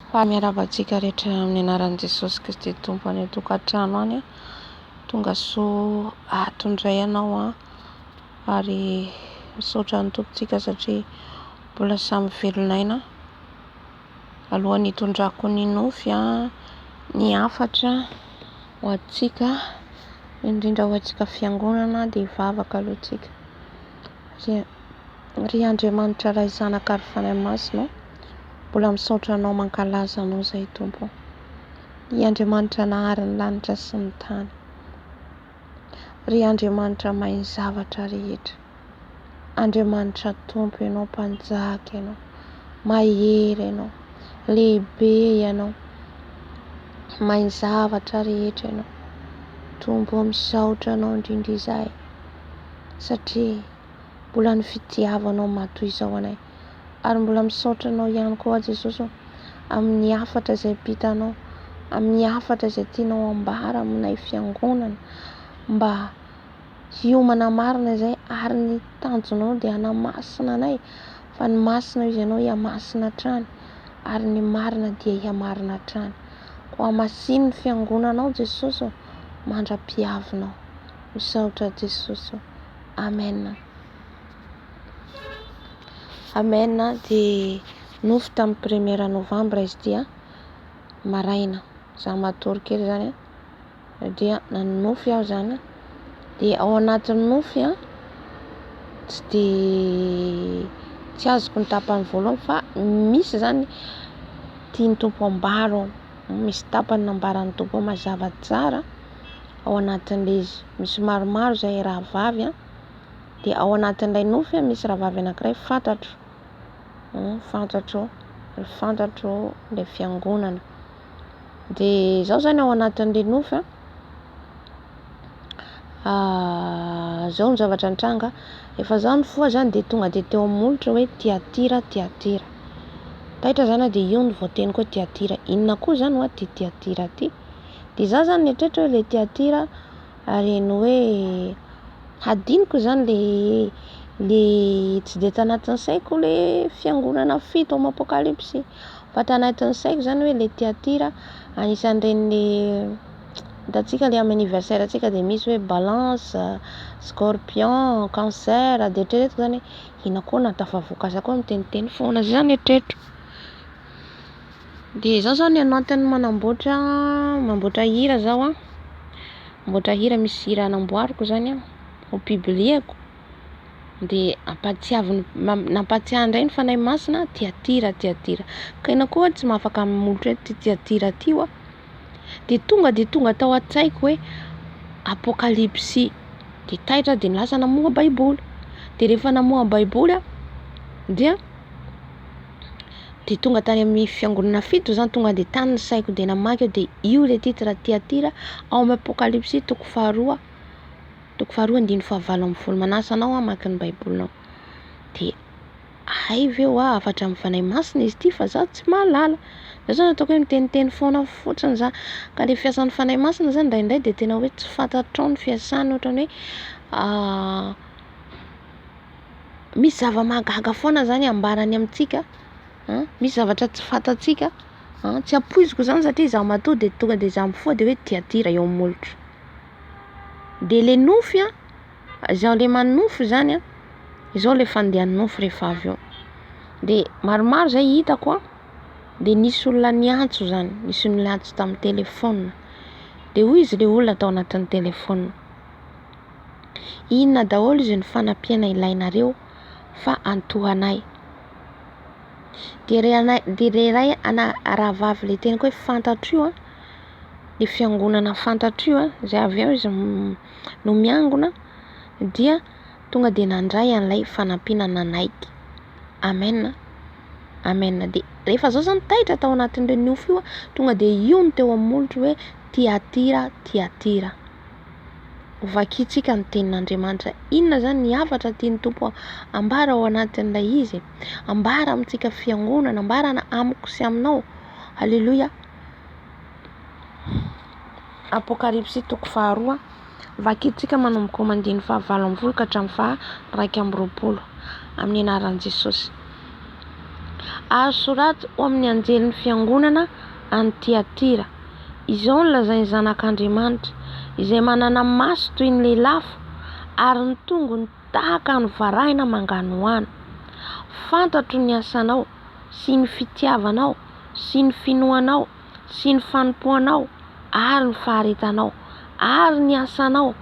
Fa miarabantsika rehetra amin'ny anaran'i Jesosy Kristy Tompo any an-tokantrano any, tonga soa atondray ianao ary misaotra ny tompontsika satria mbola samy velonaina. Alohan'ny hitondrako ny nofy ny hafatra ho antsika, indrindra ho antsika fiangonana dia hivavaka aloha antsika. Ry Andriamanitra Ray Zanaka ary Fanahy Masina, mbola misaotra anao, mankalaza anao izay Tompo. Ry Andriamanitra nahary ny lanitra sy ny tany, ry Andriamanitra mahay ny zavatra rehetra, Andriamanitra Tompo ianao, mpanjaka ianao, mahery ianao, lehibe ianao, mahay ny zavatra rehetra ianao. Tompo misaotra anao indrindra izahay satria mbola ny fitiavanao matoy izao anay, ary mbola misaotra anao ihany koa Jesosy amin'ny hafatra izay ampitanao, amin'ny hafatra izay tianao ambara aminay fiangonana, mba hiomana marina izay ary ny tanjonao dia hanamasina anay, fa ny masina izy ianao hiamasina hatrany, ary ny marina dia hiamarina hatrany. Ho hamasiny ny fiangonanao Jesosy, mandra-piavinao. Misaotra Jesosy. Amen. Amen. Dia nofy tamin'ny 1er novambra izy dia maraina, za matory kely zany dia nanofy aho zany. Dia ao anatin'ny nofy tsy azoko ny tapany voalohany, fa misy zany tian'ny Tompo ambaro, misy tapany nambaran'ny Tompo mazava tsara ao anatin'ilay izy. Misy maromaro izay rahavavy dia ao anatin'ilay nofy misy rahavavy anankiray fantatro, fantatro ilay fiangonana. Dia zaho zany ao anatin'ilay nofy zao ny zavatra nitranga. Efa zaho nifoha zany dia tonga dia teo amin'ny molotra hoe Tiatira. Taitra zany dia io ny voateny koa Tiatira. Inona koa zany ho ty Tiatira ty? Dia zaho zany nieritreritra hoe ilay Tiatira reny hoe hadiniko zany le tsy dia tanatin'ny saiko le fiangonana 7 ao amin'ny Apokalipsy, fa tanatin'ny saiko zany hoe ilay Tiatira anisan'ireny le hitantsika le amin'ny anniversaire antsika dia misy hoe balance, scorpion, cancer, dia eritreretiko zany ina koa natafavoakasa koa miteniteny foana zany eritreretiko. Dia zaho zany anatin'ny mamboatra hira zaho mamboatra hira, misy hira namboariko zany ho-pibliako. Dia nampatsiahy indray ny Fanahy Masina Tiatira. Ka ina koa tsy mahafaka mamolotra ty Tiatira ty dia tonga tao an-tsaiko hoe Apokalipsy. Dia taitra dia lasa namoha baiboly. Dia rehefa namoha baiboly dia tonga tany amin'ny fiangonana 7 zany, tonga dia tany ny saiko dia namaky aho. Dia io le titre Tiatira ao amin'ny Apokalipsy toko 2 andiny 7 manasa anao amaky ny baibolinao. Dia ve afatra amin'ny Fanahy Masina izy ty, fa za tsy mahalala. Za zany ataoko hoe miteniteny foana fotsiny za. Ka le fiasan'ny Fanahy Masina zany indraindray dia tena hoe tsy fantatrao ny fiasany, ohatrany hoe misy zava-mahagaga foana zany ambarany amintsika, misy zavatra tsy fantatsika, tsy ampoiziko zany satria za matoa dia tonga dia za mifoha dia hoe Tiatira eo amin'ny molotra. Dia le nofy zaho le manofy zany izao le fandehan'ny nofy rehefa avy eo. Dia maromaro zay hitako dia nisy olona niantso zany, nisy olona niantso tamin'ny telefona. Dia hoy izy le olona tao anatin'ny telefona: inona daholo izy ny fanampiana ilainareo fa antohanay. Dia re ray rahavavy le teny hoe fantatro io le fiangonana fantatro io izay avy eo izy no miangona, dia tonga dia nandray an'ilay fanampiana nanaiky. Amen. Dia rehefa zao zany taitra tao anatin'ilay nofy io tonga dia io no teo amin'ny molotra hoe Tiatira. Vakitsika ny tenin'Andriamanitra. Inona zany ny hafatra tian'ny Tompo ambara ao anatin'ilay izy, ambara amintsika fiangonana, ambarana amiko sy aminao. Halleloja. Apokalipsy toko 2 vakitsika manomboka ao mandiny 19 ka hatramin'ny 21 amin'ny anaran'i Jesosy. Azo soraty ao amin'ny anjelin'ny fiangonana any Tiatira. Izao no lazainy zanak'Andriamanitra izay manana maso toy ny lelafo ary ny tongony tahaka ny varahina manganohano. Fantatro ny asanao sy ny fitiavanao sy ny finoanao sy ny fanompoanao ary ny faharetanao ary ny asanao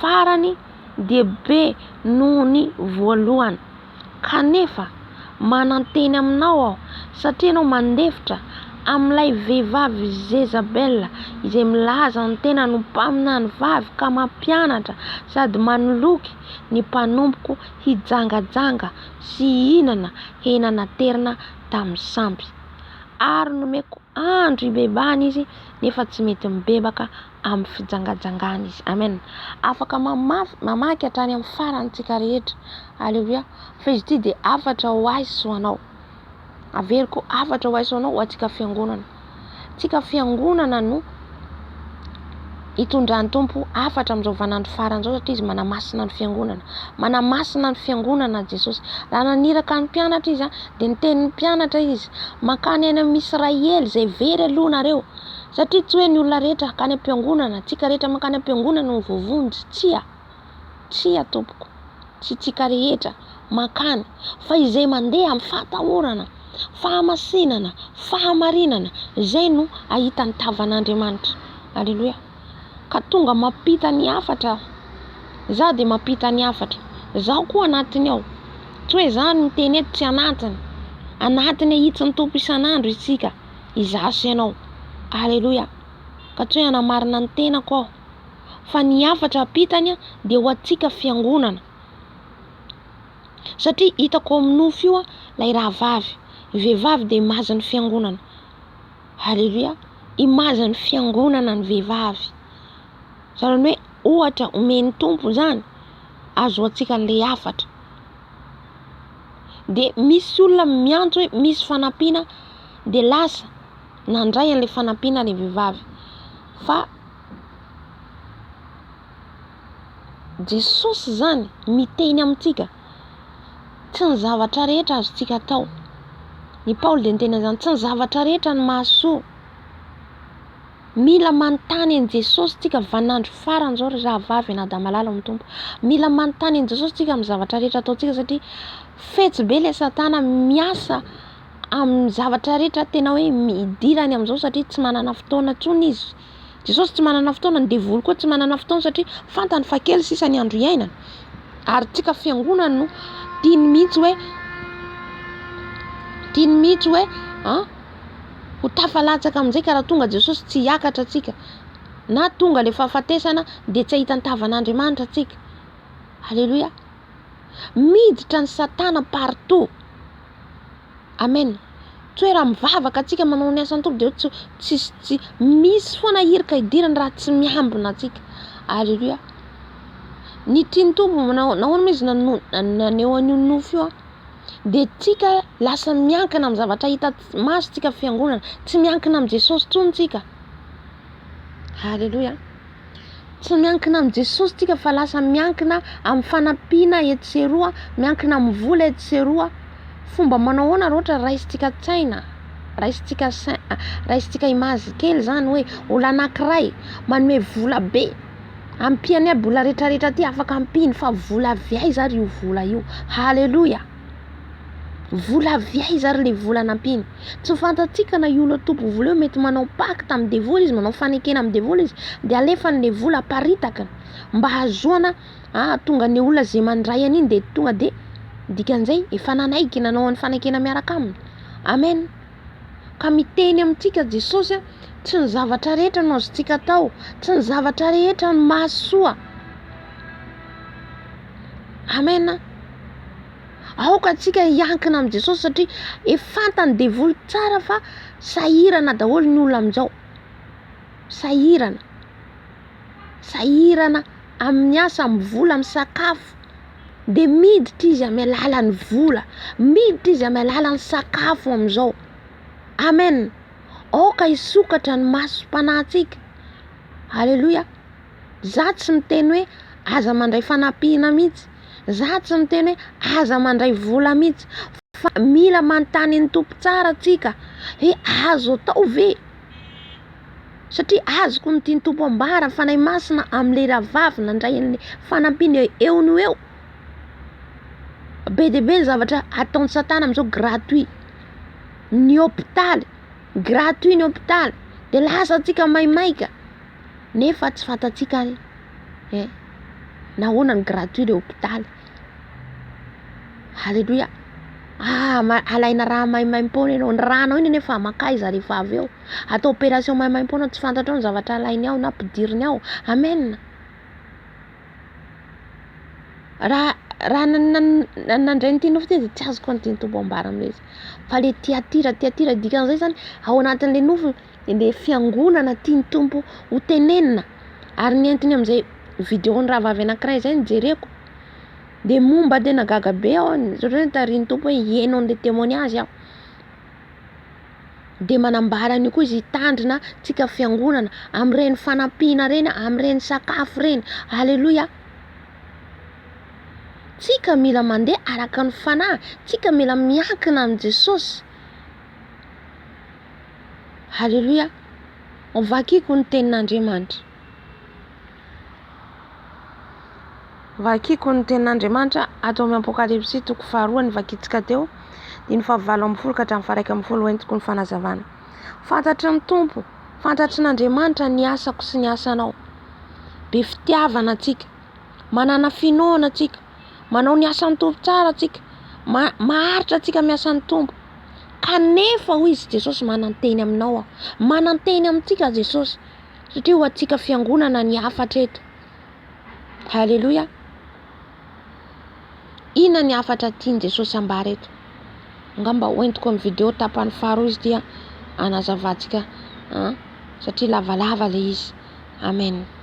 farany dia be noho ny voalohany. Kanefa mananteny aminao aho satria anao mandefitra amin'ilay vehivavy Jezabel izay milaza ny tena no mpamina ny vavy ka mampianatra sady manoloky ny mpanompoko hijangajanga sy hihinana henana terina tamin'ny sampy. Ary nomeko andro hibebahana izy nefa tsy mety mibebaka amin'ny fijangajangana izy. Amen. Afaka mamaky hatrany amin'ny farantsika rehetra. Alleluia. Fa izy ity dia afatra ho aiso anao. Averiko afatra ho aiso anao ho antsika fiangonana. Tsika fiangonana no hitondran'ny Tompo afatra amin'izao vanandro farany izao satria izy manamasina ny fiangonana. Manamasina ny fiangonana Jesosy. Raha naniraka ny mpianatra izy dia niteny ny mpianatra izy makany any amin'ny Israely izay very aloha nareo. Satria tsy hoe ny olona rehetra kany am-piangonana, tsika rehetra makany am-piangonana no vovonjy. Tsia Tompoko. Tsy tsika rehetra makany fa izay mandeha amin'ny fahatahorana, fahamasinana, fahamarinana, izay no ahita ny tavan'Andriamanitra. Alleluia. Ka tonga mampita ny afatra. Zaho dia mampita ny afatra. Zaho koa anatiny ao. Tsy hoe zany miteny eto tsy anatiny. Anatiny ahitsy ny Tompo isan'andro isika. Izaho sy ianao. Alleluia. Ka tsy hoe anamarina ny tenako aho. Fa ny afatra apitany dia ho antsika fiangonana. Satria hitako amin'ny nofo io ilay rahavavy. Vehivavy dia imaza ny fiangonana. Alleluia. Imaza ny fiangonana ny vehivavy. Zany hoe ohatra omeny Tompo zany azo antsika an'ilay afatra. Dia misy olona miantso hoe misy fanampiana dia lasa nandray an'ilay fanampiana ilay vehivavy. Fa Jesosy zany miteny amintsika tsy ny zavatra rehetra azontsika atao. Ny Paoly dia niteny an'izany, tsy ny zavatra rehetra ny mahasoa. Mila manontany an'i Jesosy tsika vanandro farany izao ry rahavavy na damalala amin'ny Tompo. Mila manontany an'i Jesosy tsika amin'ny zavatra rehetra ataontsika satria fetsy be ilay Satana miasa amin'ny zavatra rehetra tena hoe midirany amin'izao satria tsy manana fotoana intsony izy. Jesosy tsy manana fotoana, ny devoly koa tsy manana fotoana satria fantany fa kely sisa ny andro iainana. Ary tsika fiangonana no tiany mihitsy hoe ho tafalatsaka amin'izay ka raha tonga Jesosy tsy hiakatra tsika na tonga ilay fahafatesana dia tsy ahita ny tavan'Andriamanitra tsika. Alleluia. Miditra ny Satana partout. Amen. Tsy hoe raha mivavaka tsika manao ny asan'ny Tompo dia tsy misy foana hirika hidirany raha tsy miambina tsika. Alleluia. Ny tiany Tompo nahoana izy naneho an'io nofo io dia tsika lasa miankina amin'ny zavatra hita maso tsika fiangonana, tsy miankina amin'ny Jesosy intsony tsika. Alleluia. Tsy miankina amin'ny Jesosy tsika fa lasa miankina amin'ny fanampiana etseroa, miankina amin'ny vola etseroa. Fomba manao ahoana roatra raisintsika tsaina, raisintsika imazy kely zany hoe olona anankiray manome vola be. Ampiany aby vola rehetrarehetra ty afaka ampiny fa vola viaiza ary io vola io. Halleluia. Vola viaiza ary le vola nampiny. Tsy fantatsika na io Tompo vola io mety manao pacte amin'ny devoly izy, manao fanekena amin'ny devoly izy dia alefany le vola paritaka mba hahazoana tonga ny olona izay mandray an'iny dia tonga dia dikan'izay efa nanaiky nanao ny fanekena miaraka aminy. Amen. Ka miteny amintsika Jesosy tsy ny zavatra rehetra no azontsika atao, tsy ny zavatra rehetra no mahasoa. Amen. Aoka antsika hiankina amin'ny Jesosy satria efa fantany devoly tsara fa sahirana daholo ny olona amin'izao. Sahirana amin'ny asa, amin'ny vola, amin'ny sakafo. Dia miditra izy amin'ny alalan'ny vola, miditra izy amin'ny alalan'ny sakafo amin'izao. Amen. Aoka hisokatra ny masom-panahintsika. Alleluia. Za tsy miteny hoe aza mandray fanampiana mihitsy. Za tsy miteny hoe aza mandray vola mihitsy. Fa mila manontany ny tompo tsara antsika hoe azo atao ve? Satria azoko ny tiany tompo ambara fanahy masina amin'le rahavavy nandray ny fanampiana eo no eo. Be dia be ny zavatra ataon'ny Satana amin'izao gratuit. Ny hôpitaly, gratuit ny hôpitaly. Dia lasa antsika maimaika. Nefa tsy fantatsika nahoana ny gratuit le hôpitaly. Halleluja. Alaina raha maimaim-poana ianao. Ny ranao iny nefa makaiza rehefa avy eo. Atao opération maimaim-poana tsy fantatrao ny zavatra alainy ao na ampidiriny ao. Amen. Raha nandray ny tianao dia tsy azoko ny tiany tompo ambara amin'ilay izy. Fa le tiatira dikan'izay zany ao anatin'le nofo le fiangonana tiany tompo ho tenenina. Ary nientiny amin'izay vidéo ny rahavavy anankiray zay nijereko. Dia momba tena gaga be ao ny tarihin'ny tompo hoe hieno an'ilay témoignage aho. Dia manambara an'io koa izy hitandrina tsika fiangonana amin'ireny fanampiana reny, amin'ireny sakafo reny. Halleluja. Tsika mila mandeha araka ny fanahy. Tsika mila miankina amin'ny Jesosy. Halleluja. Vakiko ny tenin'Andriamanitra. Vakiko ny tenin'Andriamanitra atao amin'ny Apokalipsy 2:2 ny vakitsika teo. Dia ny 7:10 ka hatramin'ny 1:10 entiko ny fanazavana. Fantatry ny tompo, fantatry n'Andriamanitra ny asako sy ny asanao. Be fitiavana atsika, manana finoana atsika, manao ny asan'ny tompo tsara atsika, maharitra atsika miasa ny tompo. Kanefa hoy izy Jesosy mananteny aminao, mananteny amintsika Jesosy, satria ho atsika fiangonana ny afatra eto. Halleluja. Inona ny afatra tiany Jesosy ambara eto? Ngamba hoentiko amin'ny vidéo tapany faharoa izy dia anazavatsika satria lavalava le izy. Amen.